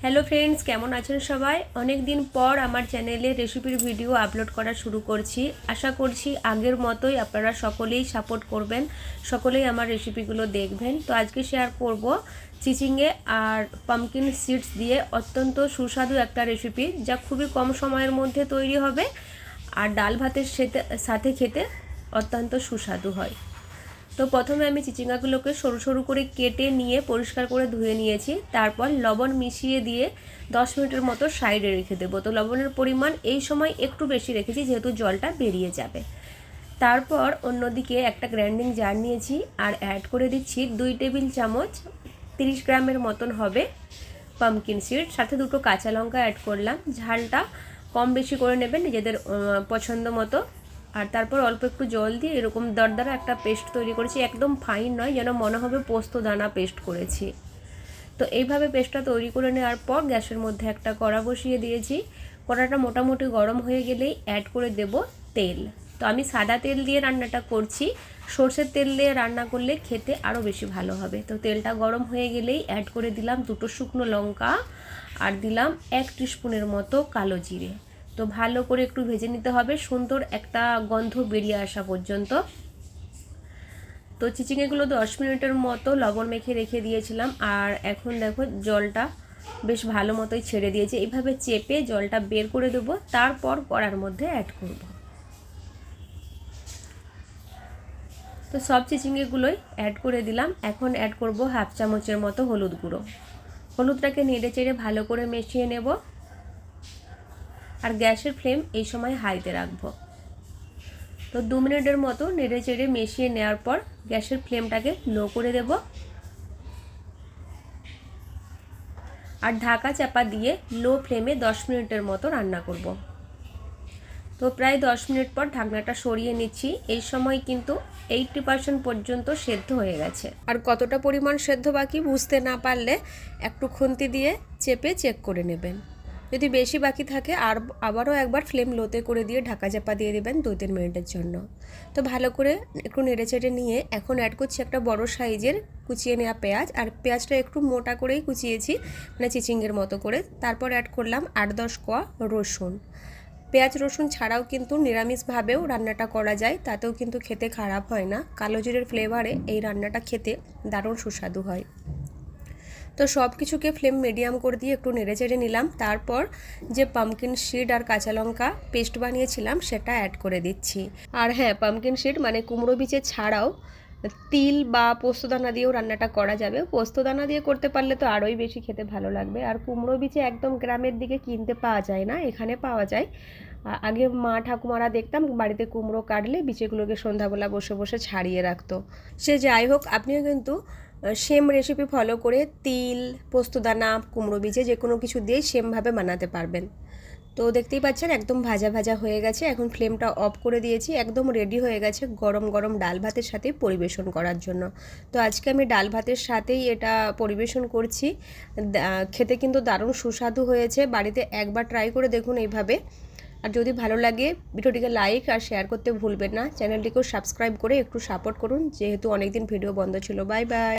Hello friends, কেমন আছেন সবাই? অনেক দিন পর আমার চ্যানেলে রেসিপির ভিডিও আপলোড করা শুরু করছি। আশা করছি আগের মতোই আপনারা সকলেই সাপোর্ট করবেন, সকলেই আমার রেসিপিগুলো দেখবেন। তো আজকে শেয়ার করব চিচিঙ্গে আর পামকিন সিডস দিয়ে অত্যন্ত সুস্বাদু একটা রেসিপি, যা খুবই কম সময়ের মধ্যে তৈরি হবে আর ডাল ভাতের সাথে খেতে অত্যন্ত সুস্বাদু হয়। তো প্রথমে আমি চিচিঙ্গাগুলোকে সরু সরু করে কেটে নিয়ে পরিষ্কার করে ধুয়ে নিয়েছি। তারপর লবণ মিশিয়ে দিয়ে 10 মিনিটের মতো সাইডে রেখে দেবো। তো লবণের পরিমাণ এই সময় একটু বেশি রেখেছি, যেহেতু জলটা বেরিয়ে যাবে। তারপর অন্যদিকে একটা গ্রাইন্ডিং জার নিয়েছি আর অ্যাড করে দিচ্ছি 2 টেবিল চামচ 30 গ্রামের মতন হবে পামকিন সিড। সাথে 2টো কাঁচা লঙ্কা অ্যাড করলাম। ঝালটা কম বেশি করে নেবেন নিজেদের পছন্দ মতো। আর তারপর অল্প একটু জল দিয়ে এরকম দরদরা একটা পেস্ট তৈরি করেছি, একদম ফাইন নয়, যেন মনে হবে পোস্ত দানা পেস্ট করেছি। তো এইভাবে পেস্টটা তৈরি করে নেওয়ার পর গ্যাসের মধ্যে একটা কড়া বসিয়ে দিয়েছি। কড়াটা মোটামুটি গরম হয়ে গেলেই অ্যাড করে দেব তেল। তো আমি সাদা তেল দিয়ে রান্নাটা করছি, সর্ষের তেল দিয়ে রান্না করলে খেতে আরও বেশি ভালো হবে। তো তেলটা গরম হয়ে গেলেই অ্যাড করে দিলাম 2টো শুকনো লঙ্কা আর দিলাম 1 টিস্পুনের মতো কালো জিরে। তো ভালো করে একটু ভেজে নিতে হবে, সুন্দর একটা গন্ধ বেরিয়ে আসা পর্যন্ত। তো চিচিঙ্গাগুলো 10 মিনিটের মতো লবণ মেখে রেখে দিয়েছিলাম, আর এখন দেখো জলটা বেশ ভালো মতোই ছেড়ে দিয়েছে। এইভাবে চেপে জলটা বের করে দেবো, তারপর কড়ার মধ্যে অ্যাড করব। তো সব চিচিঙ্গাগুলোই অ্যাড করে দিলাম। এখন অ্যাড করব হাফ চামচের মতো হলুদ গুঁড়ো। হলুদটাকে নেড়ে চেড়ে ভালো করে মিশিয়ে নেব, আর গ্যাসের ফ্লেম এই সময় হাইতে রাখবো। তো 2 মিনিটের মতো নেড়ে চেড়ে মিশিয়ে নেওয়ার পর গ্যাসের ফ্লেমটাকে লো করে দেব আর ঢাকা চাপা দিয়ে লো ফ্লেমে 10 মিনিটের মতো রান্না করব। তো প্রায় 10 মিনিট পর ঢাকনাটা সরিয়ে নিচ্ছি। এই সময় কিন্তু 80% পর্যন্ত সেদ্ধ হয়ে গেছে। আর কতটা পরিমাণ সেদ্ধ বাকি বুঝতে না পারলে একটু খুন্তি দিয়ে চেপে চেক করে নেবেন। যদি বেশি বাকি থাকে আবারও একবার ফ্লেম লোতে করে দিয়ে ঢাকা চাপা দিয়ে দেবেন 2-3 মিনিটের জন্য। তো ভালো করে একটু নেড়েচেড়ে নিয়ে এখন অ্যাড করছি একটা বড় সাইজের কুচিয়ে নেওয়া পেঁয়াজ। আর পেঁয়াজটা একটু মোটা করেই কুচিয়েছি, মানে চিচিঙ্গের মতো করে। তারপর অ্যাড করলাম 8-10 কোয়া রসুন। পেঁয়াজ রসুন ছাড়াও কিন্তু নিরামিষভাবেও রান্নাটা করা যায়, তাতেও কিন্তু খেতে খারাপ হয় না। কালো জিরের ফ্লেভারে এই রান্নাটা খেতে দারুণ সুস্বাদু হয়। তো সব কিছুকে ফ্লেম মিডিয়াম করে দিয়ে একটু নেড়েচেড়ে নিলাম। তারপর যে পামকিন সিড আর কাঁচা লঙ্কা পেস্ট বানিয়েছিলাম সেটা অ্যাড করে দিচ্ছি। আর হ্যাঁ, পামকিন সিড মানে কুমড়ো বীজে ছাড়াও তিল বা পোস্তদানা দিয়েও রান্নাটা করা যাবে। পোস্তদানা দিয়ে করতে পারলে তো আরোই বেশি খেতে ভালো লাগবে। আর কুমড়ো বীজে একদম গ্রামের দিকে কিনতে পাওয়া যায় না, এখানে পাওয়া যায়। আগে মা ঠাকুমারা দেখতাম বাড়িতে কুমড়ো কাটলে বিচিগুলোকে সন্ধ্যাবেলা বসে বসে ছাড়িয়ে রাখতো। সে যাই হোক, আপনিও কিন্তু সেম রেসিপি ফলো করে তিল, পোস্তদানা, কুমড়ো বীজে যে কোনো কিছু দিয়ে সেমভাবে বানাতে পারবেন। তো দেখতেই পাচ্ছেন একদম ভাজা ভাজা হয়ে গেছে। এখন ফ্লেমটা অফ করে দিয়েছি, একদম রেডি হয়ে গেছে গরম গরম ডাল ভাতের সাথে পরিবেশন করার জন্য। তো আজকে আমি ডাল ভাতের সাথেই এটা পরিবেশন করছি। খেতে কিন্তু দারুণ সুস্বাদু হয়েছে। বাড়িতে একবার ট্রাই করে দেখুন এইভাবে। আর যদি ভালো লাগে ভিডিওটিকে লাইক আর শেয়ার করতে ভুলবেন না। চ্যানেলটিকেও সাবস্ক্রাইব করে একটু সাপোর্ট করুন, যেহেতু অনেকদিন ভিডিও বন্ধ ছিল। Bye bye.